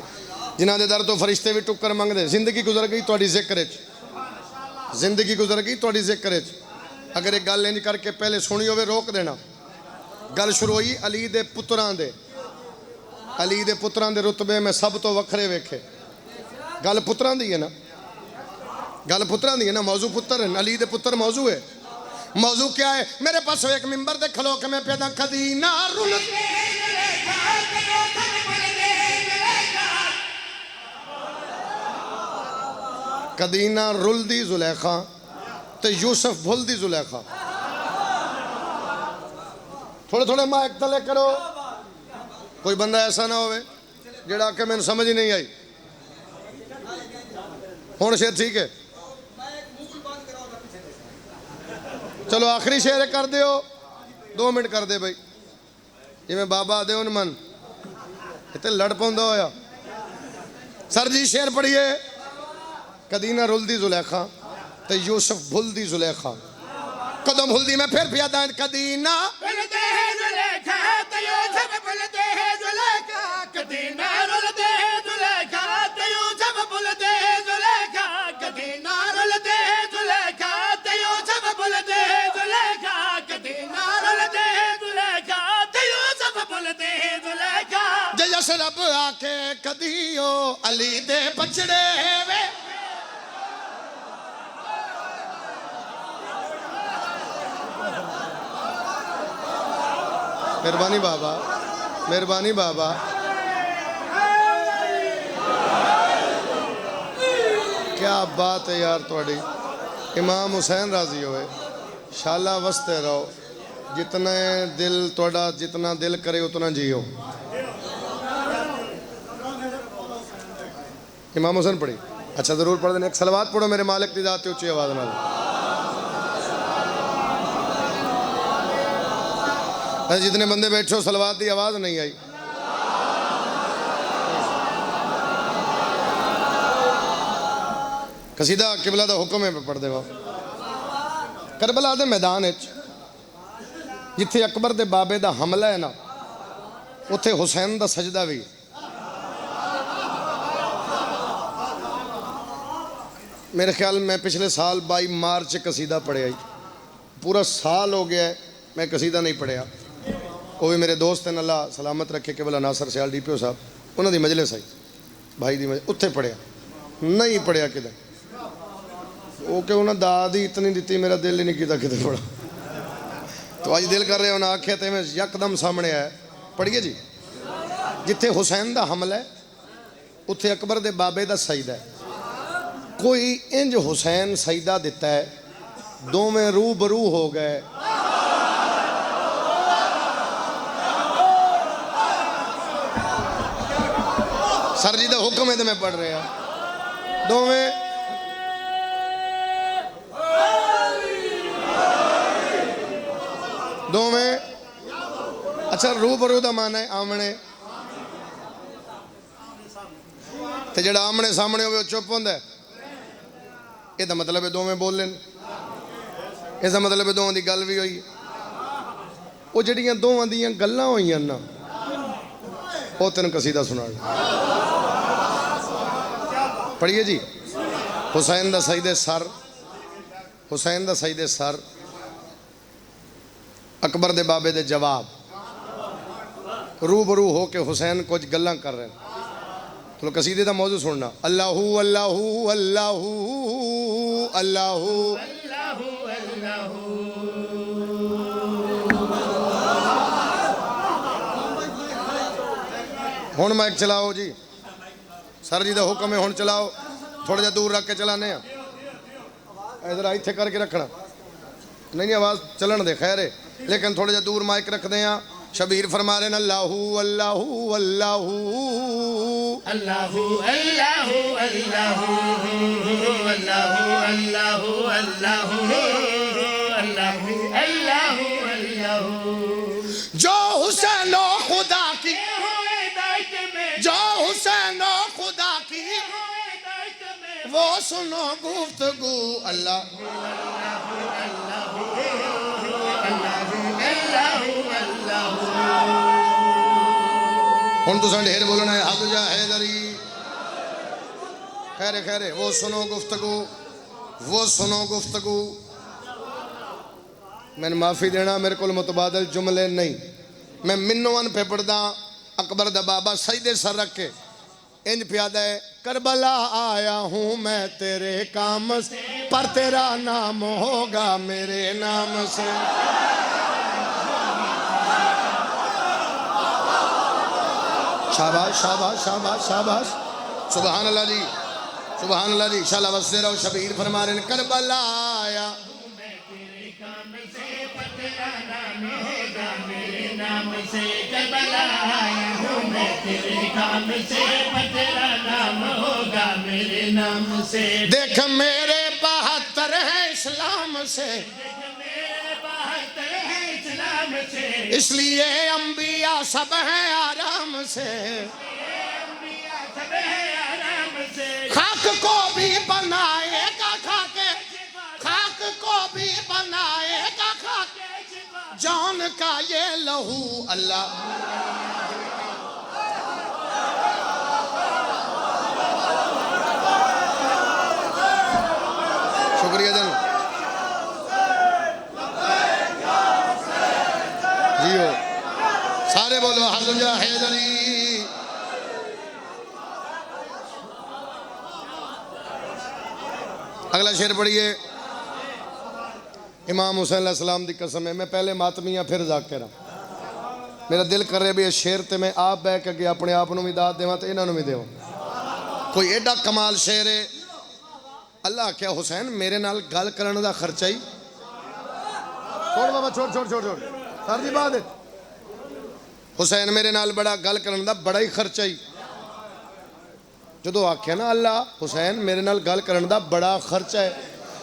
जिन्हां दे दर तो फरिश्ते भी टुकर मंगदे जिंदगी गुजर गई तुहाडी जिक्र च जिंदगी गुजर गई तुहाडी जिक्र च अगर एक गल इंज करके पहले सुनी होवे रोक देना गल शुरू हुई अली दे पुत्रां दे अली दे पुत्रां दे रुतबे में सब तो वखरे वेखे गल पुत्रां दी है ना गल पुत्रां दी है ना मौजू पुत्र है अली दे पुत्र मौजू है मौजू क्या है मेरे पास एक मिंबर दे खलो के मैं पैदा कदी ना रुल कदी ना रुल दी जुलेखा ते यूसुफ भुल दी जुलेखा थोड़े थोड़े माइक तले करो कोई बंदा ऐसा ना होवे जेड़ा के मैंने समझ ही नहीं आई हुण शेर ठीक है चलो आखिरी शेर कर दियो 2 मिनट कर दे भाई जिवें बाबा दे उन मन इत्ते लड़ पौंदा होया सर जी शेर पढ़िए कदी ना रुलदी जुलेखा ते यूसुफ भुलदी जुलेखा कदम भुलदी मैं फिर पियादा कदी ना रुलदे जुलेखा ते यूसुफ भुलदे जुलेखा कदी ना रुलदे जुलेखा ते यूसुफ भुलदे जुलेखा कदी ना रुलदे जुलेखा ते यूसुफ भुलदे जुलेखा कदी ना रुलदे जुलेखा ते यूसुफ भुलदे जुलेखा जे यशरब आके कदी ओ अली दे बचड़े वे मेहरबानी बाबा मेहरबानी बाबा क्या बात है यार थोड़ी इमाम हुसैन राजी होए शाला वस्ते रहो जितने दिल थोड़ा जितना दिल करे उतना जियो इमाम हुसैन पढ़ी अच्छा जरूर पढ़ देना एक सलवात पढ़ो मेरे मालिक की जाती ऊंची आवाज में जितने बंदे बैठे हो सलवात की आवाज नहीं आई कसीदा किबला दा हुक्म है पढ़ देवा करबला दे मैदान जिथे अकबर दे बाबे दा हमला है ना उथे हुसैन दा सजदा भी मेरे ख्याल में पिछले साल 22 मार्च कसीदा पढ़िया पूरा साल हो गया है मैं कसीदा नहीं पढ़िया वो भी मेरे दोस्त हैं अल्लाह सलामत रखे केवल नासर सियाल DPO साहब उन्होंने मजलिस आई भाई दी मजलिस उत्थे पढ़िया नहीं पढ़िया किधर वो कि उन्हें दाद ही इतनी दी मेरा दिल ही नहीं किया कितने पढ़ा तो अज दिल कर रहे उन्हें आख्या तो मैं यकदम सामने आया पढ़िए जी जिथे हुसैन का हमला है उत्थे अकबर दे बाबे का सईदा है कोई इंज हुसैन सईदा दिता है दोवें रूबरू हो गए सर जी का हुक्म है तो मैं पढ़ रहा दोवें दोवें अच्छा रूबरू का मान है आमने ते जेड़ा आमने सामने हो चुप होंदा है ਇਹਦਾ मतलब है दोवें बोल लेन इसका मतलब है दोवां दी गल भी होई ਉਹ ਜਿਹੜੀਆਂ ਦੋਵਾਂ ਦੀਆਂ ਗੱਲਾਂ ਹੋਈਆਂ ਨਾ ਉਹ ਤੈਨੂੰ ਕਸੀਦਾ ਸੁਣਾਉਣ ਪੜ੍ਹੀਏ ਜੀ ਹੁਸੈਨ ਦਾ ਸਜਦੇ ਸਰ ਹੁਸੈਨ ਦਾ ਸਜਦੇ ਸਰ ਅਕਬਰ ਦੇ ਬਾਬੇ ਦੇ ਜਵਾਬ रूबरू हो के हुसैन कुछ गल्लां कर रहे हैं तो कसीदे का मौजू सुनना अल्लाहू अल्लाहू अल्लाहू अल्लाहू अल्लाहू अल्लाहू हुण माइक चलाओ जी सर जी का हुक्म है हुण चलाओ थोड़ा जिहा दूर रख के चलाने इधर इत्थे करके रखना नहीं आवाज़ चलन दे खैर है लेकिन थोड़ा जिहा दूर माइक रखते हैं शबीर फरमा रहे अल्लाहू अल्लाहू अल्लाहू अल्लाहू अल्लाहू अल्लाहू अल्लाहू अल्लाहू अल्लाहू अल्लाहू अल्लाहू अल्लाहू जो हुसैनो खुदा की जो हुसैनो खुदा की वो सुनो गुफ्तगू अल्लाह हुण तुसां ढेर बोलना है हद जा हैदरी खैरे खैरे वो सुनो गुफ्तगू मैंने माफ़ी देना मेरे को मुतबादल जुमले नहीं मैं मिन्नोवन पे पढ़दा अकबर दा बाबा सजदे सर रख के इंज प्यादा है करबला आया हूँ मैं तेरे काम से पर तेरा नाम होगा मेरे नाम से शाबाश शाबाश शाबाश शाबाश सुभान अल्लाह जी शाला वसदे रहो शबीर फरमा रहे करबला आया मैं तेरे काम से तेरा नाम होगा मेरे नाम से करबला आया हूँ मैं तेरे काम से तेरा नाम होगा मेरे नाम से देख मेरे 72 है इस्लाम से इसलिए अंबिया सब हैं आराम से खाक को भी बनाएगा खाके खाक को भी बनाएगा खाके जान का ये लहू अल्लाह शुक्रिया जन जियो सारे बोलो हज़रत हैदरी अगला शेर पढ़िए इमाम हुसैन अलैहिस्सलाम की कसम है मैं पहले मातमिया फिर जाकिर मेरा दिल कर रहा भी इस शेर ते मैं आप बह के अपने आप को भी दाद देव तो इन्हों भी देव कोई एडा कमाल शेर है अल्लाह क्या हुसैन मेरे नाल गल करने का खर्चा ही छोड़ बाबा छोड़ छोड़ छोड़ छोड़ सर जी बात हुसैन मेरे नाल बड़ा गल करने का बड़ा ही खर्चा ही जो आख्या ना अल्लाह हुसैन मेरे नाल गल करने का बड़ा खर्चा है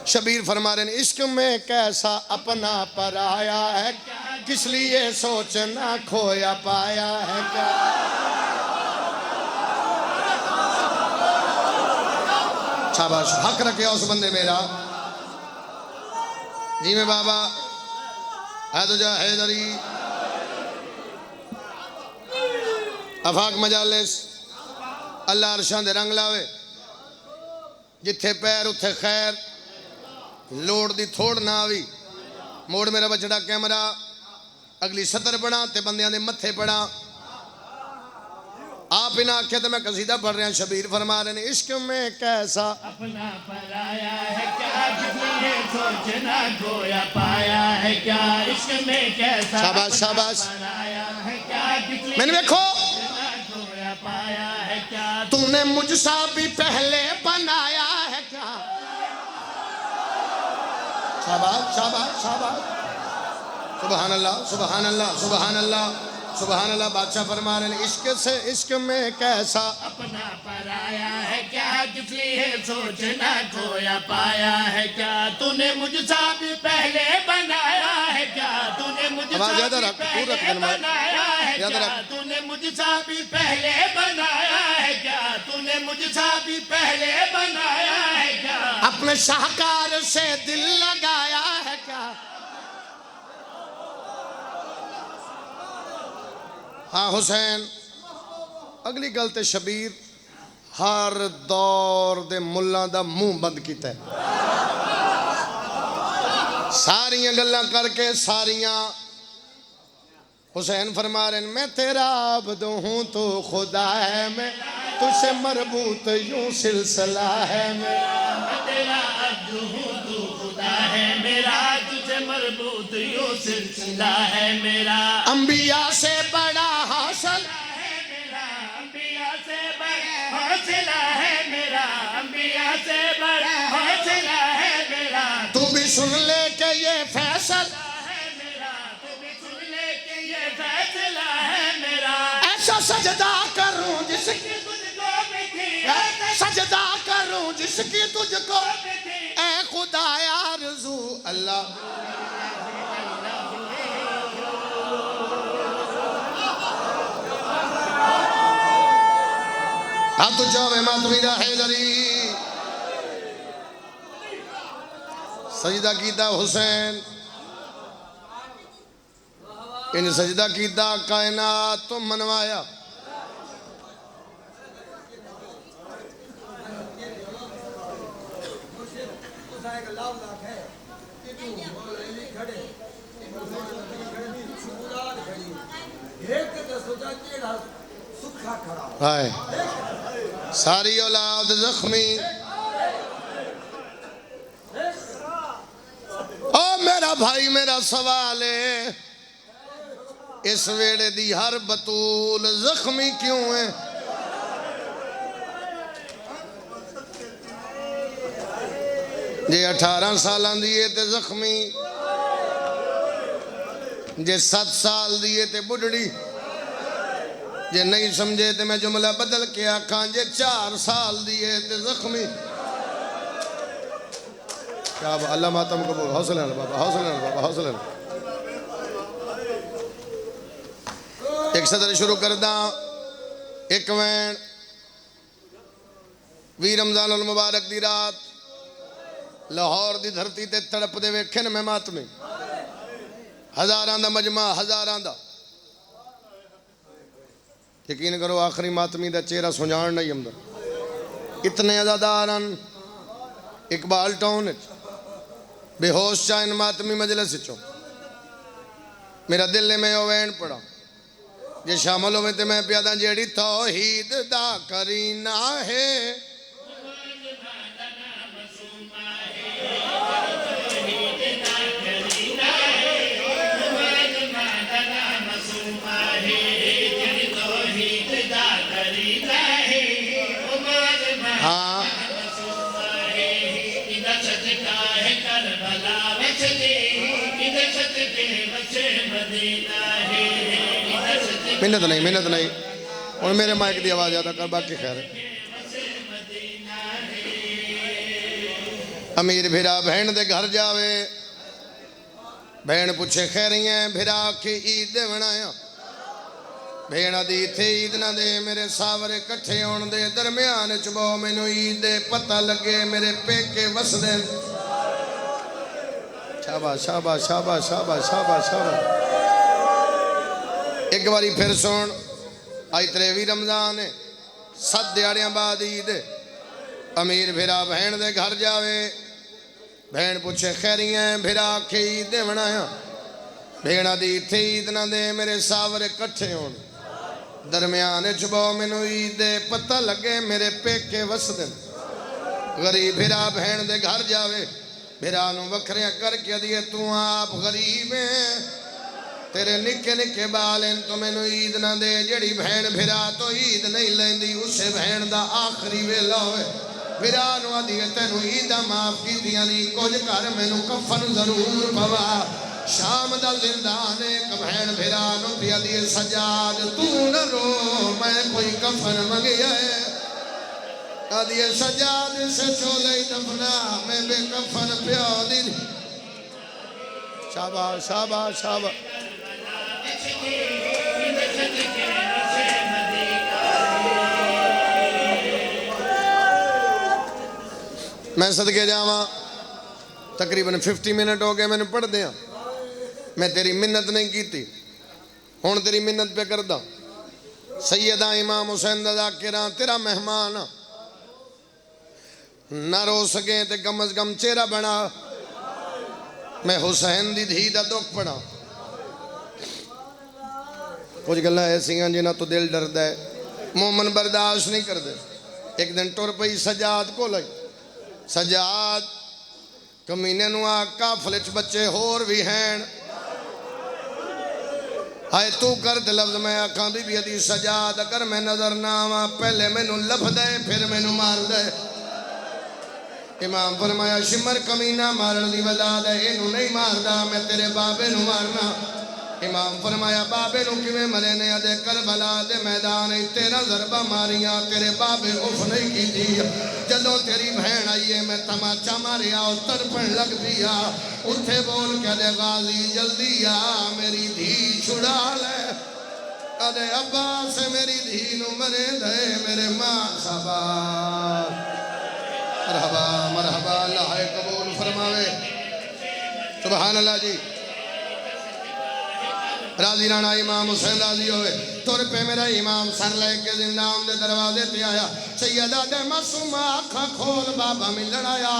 शबीर फरमा रहे इश्क में कैसा अपना पराया है किस लिए सोचना खोया पाया है क्या शाबाश हक रखे उस बंदे मेरा जी में बाबा है तो जा हैदरी अफाक मजालिस अल्लाह अरशां दे रंग लावे जिथे पैर उथे खैर लोड़ दी थोड़ ना आवी मोड़ मेरा बचड़ा कैमरा अगली सतर पढ़ा ते बंदियां दे मत्थे पढ़ा आप इना आखे तो मैं कसीदा पढ़ रहा शबीर फरमा रहे हैं इश्क में कैसा अपना पराया है क्या जिसने सोचना खोया पाया है क्या इश्क में कैसा शाबाश शाबाश पराया है क्या जिसने मैंने देखो खोया पाया है क्या तूने मुझसा भी पहले बनाया है क्या शाबाश शाबाश शाबाश सुभान अल्लाह सुभान अल्लाह सुभान अल्लाह सुभान अल्लाह। बादशाह फरमा रहे हैं इश्क से इश्क में कैसा अपना पराया है क्या, किसी है सोचना खोया पाया है क्या, तूने मुझसा भी पहले बनाया है क्या, तूने मुझसा आवाज़ ज़्यादा भी रख, तू पहले रख गनवा। बनाया है ज़्यादा क्या, रख। तूने मुझसा भी पहले बनाया है क्या, तूने मुझसा भी पहले बनाया है क्या, अपने शाहकार से दिल लगाया है क्या। हाँ हुसैन, अगली गल ते शबीर हर दौर दे मुल्लां दा मुंह बंद कीता है। सारियां गल्लां करके सारियां हुसैन फरमा रहे हैं मैं तेरा अब्द हूँ तो खुदा है, मैं तुझसे मरबूत यूं सिलसिला है, मैं तेरा अब्द हूँ तू खुदा है मेरा, तुझे मरबूत यूं सिलसिला है मेरा, अंबिया से बड़ा हासिल है मेरा, अंबिया से बड़ा हौसला है मेरा, अंबिया से बड़ा हौसला है मेरा, तू भी सुन ले के ये फैसल है मेरा, तू भी सुन ले के ये फैसला है मेरा, ऐसा सजदा करूं जिसकी तुझको भी थी सजदा करूं जिसकी तुझको ए खुदाया रज़ू अल्लाह। हाँ तो जावे मातमी दा हैदरी सजदा कीता हुसैन, इन सजदा कीता कायनात तो मनवाया। हाय सारी औलाद जख्मी, ओ मेरा भाई मेरा सवाल है इस वेड़े दी हर बतूल जख्मी क्यों है। जे 18 साल दी है ते जख्मी, जे 7 साल दी है ते बुढ़ड़ी, जे नहीं समझे तो मैं जुमला बदल के आखा जे 4 साल दी है ते जख्मी। क्या अल्लाह मातम कबूल, हौसला बाबा, हौसला बाबा, हौसला। एक सदर शुरू कर दा। एक वैन वी रमजान उल मुबारक दी रात लाहौर दी धरती ते तड़प दे वेखे न मैं मातमी, हजारां दा मजमा, हजारां दा। यकीन करो आखिरी मातमी दा चेहरा सुझाण नहीं आंदा, इतने अजादार हैं। इकबाल टाउन बेहोश चा इन मातमी मजलिस चो मेरा दिल ने मैं वैन पढ़ा जे शामिल होवे तो मैं प्यादा जेड़ी तौहीद दा करीना है, हाँ मिन्नत नहीं, मिन्नत नहीं। और मेरे माइक की आवाज़ ज़्यादा कर, बाकी खैर है। अमीर भिरा बहन दे घर जावे, बहन पूछे खैरियां भिरा की ईद दे बनाया, भेड़ा दी इत्थे ईद ना दे मेरे सावरे कट्ठे होने दे, दरम्यान च बो मैनू ईद दे पता लगे मेरे पेके वसदे। शाबाश शाबाश शाबाश शाबाश शाबाश शाबाश। एक बारी फिर सुन, अज 23 रमजान है, 7 दिहाड़ियां बाद ईद। अमीर भिरा बहन दे घर जावे, बहन पूछे खैरियां भिरा के ईद दे बनाया, भेड़ा दी इत्थे ईद ना दे मेरे सावरे कट्ठे होने, दरम्यान च बो मैनू ईद दे पता लगे मेरे पेके वसदे। गरीब भिरा बहन दे घर जावे, भिरा नू वखरिया करके दिए तू आप गरीब है, तेरे निके निके बाल तो मैनू ईद ना दे। जड़ी बहन भिरा तो ईद नहीं लेंदी उसे बहन दा आखिरी वेला होवे, भिरा नू आदी तेनू ईदा माफ कीतियां नहीं, कुछ घर मैनू कफन जरूर पवा, शाम दा जिंदान एक भैन फिरा नु पिया दी सजाद तू न रो मैं कोई कफन मंगिया आदि सजाद से चोले दफना मैं बेकफन पिया दी शाबाश शाबाश शाबाश मैं सदके जावा तकरीबन 50 मिनट हो गए मैंने पढ़ दिया मैं तेरी मिन्नत नहीं की थी हुण तेरी मिन्नत पे करदा सैयदा इमाम हुसैन दा ज़ाकिरा तेरा मेहमान ना रो सके तो कम अज कम चेहरा बना मैं हुसैन दी धी दा दुख पढ़ा कुछ गल्लां ऐसियां जिन्हां तो दिल डरदा है मोमन बर्दाश्त नहीं करते एक दिन टुर पई सजाद को लई सजाद कमीने नूं आ काफले च बच्चे होर भी हैं हाय तू कर ते लफ्ज मैं आखां बीबी दी सजाद अगर मैं नजर ना आवां पहले मैनू लभ दे फिर मैनू मार दे इमाम फरमाया शिमर कमीना मारन दी वजह दे इनू नहीं मारदा मैं तेरे बाबे नू मारना इमाम फरमाया बाबे नू किवें मरे ने अदे करबला दे मैदान 13 ज़रबा मारियां तेरे बाबे उफ नहीं कीती जदों तेरी बहन आई है मैं तमाचा मारिया और तड़पण लग पिया उठे बोल के दे गाजी जल्दी आ मेरी धी छुड़ा ले अदे अब्बा से मेरी धी नू मरे दे मेरे मां साबा मरहबा मरहबा अल्लाह कबूल फरमावे सुभान अल्लाह जी राजी राणा इमाम हुसैन राजी होवे तुर पे मेरा इमाम सर लेके जिंदाम दे दरवाजे पे आया सैयदा दे मासूमा आँखां खोल बाबा मिलन आया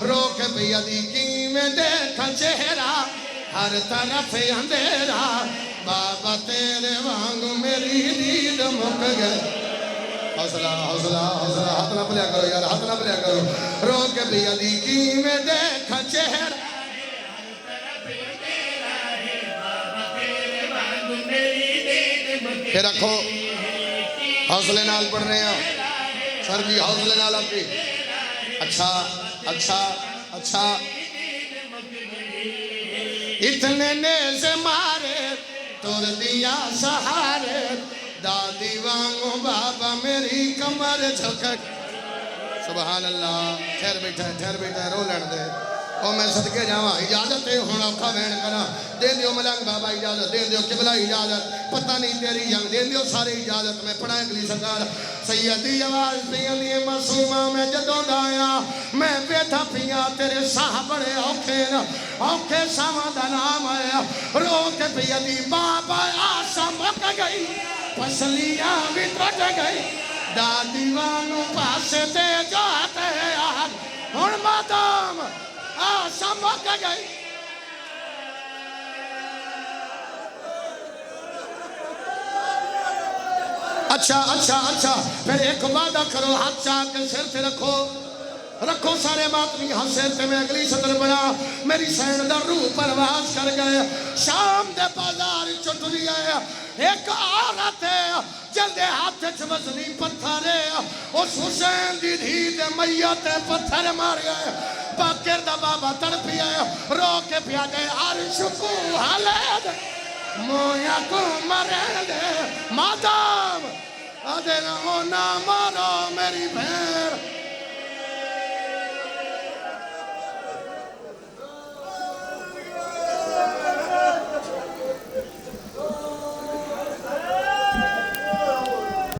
रो के पिया दी किवें देखा चेहरा हर तरफ अंधेरा बाबा तेरे वांगू मेरी नींद मुक गई हौसला हौसला हौसला हाथ ना भलिया करो यार हाथ ना भलिया करो रो के पिया दी किवें देखा चेहरा फिर रखो हौसले नाल पढ़ रहे हैं सर जी हौसले नाल आपकी अच्छा अच्छा अच्छा इतने ने से मारे तुर दिया सहारे दादी वांगू बाबा मेरी कमर झुक सुभान अल्लाह ठहर बैठा रो लैन दे और मैं सदके जावा इजाजत है हुण औखा वैन करा दे दियो मलंग बाबा इजाजत दे दियो किबला इजाजत पता नहीं तेरी जंग दे दियो सारी इजाजत मैं पढ़ा अगली सरकार सैयदी आवाज पियंदी मासूमा मैं जदों दा आया मैं बैठा पिया तेरे साह बड़े औखे न औखे सावां दा नाम आया रो के पियंदी बाबा आशा मुक गई पसलियां भी टूट गई दादी वांगू पासे ते जाते यार हुण मातम आशा मुक गई अच्छा अच्छा अच्छा फिर एक वादा करो हाथ चाक सिर पे रखो रखो सारे मातमी हाथ सिर पे मैं अगली सदर बना मेरी सैन दा रूह परवास कर गए शाम दे बाजार चुटली आया एक औरत है जल्दे हाथ च वजनी पत्थर उस हुसैन दी धी दे मैया ते पत्थर मार गए बाकर दा बाबा तड़पिया रो के पिया दे अर्श को हाले दे मोया को मरे दे मातम अदे ना मारो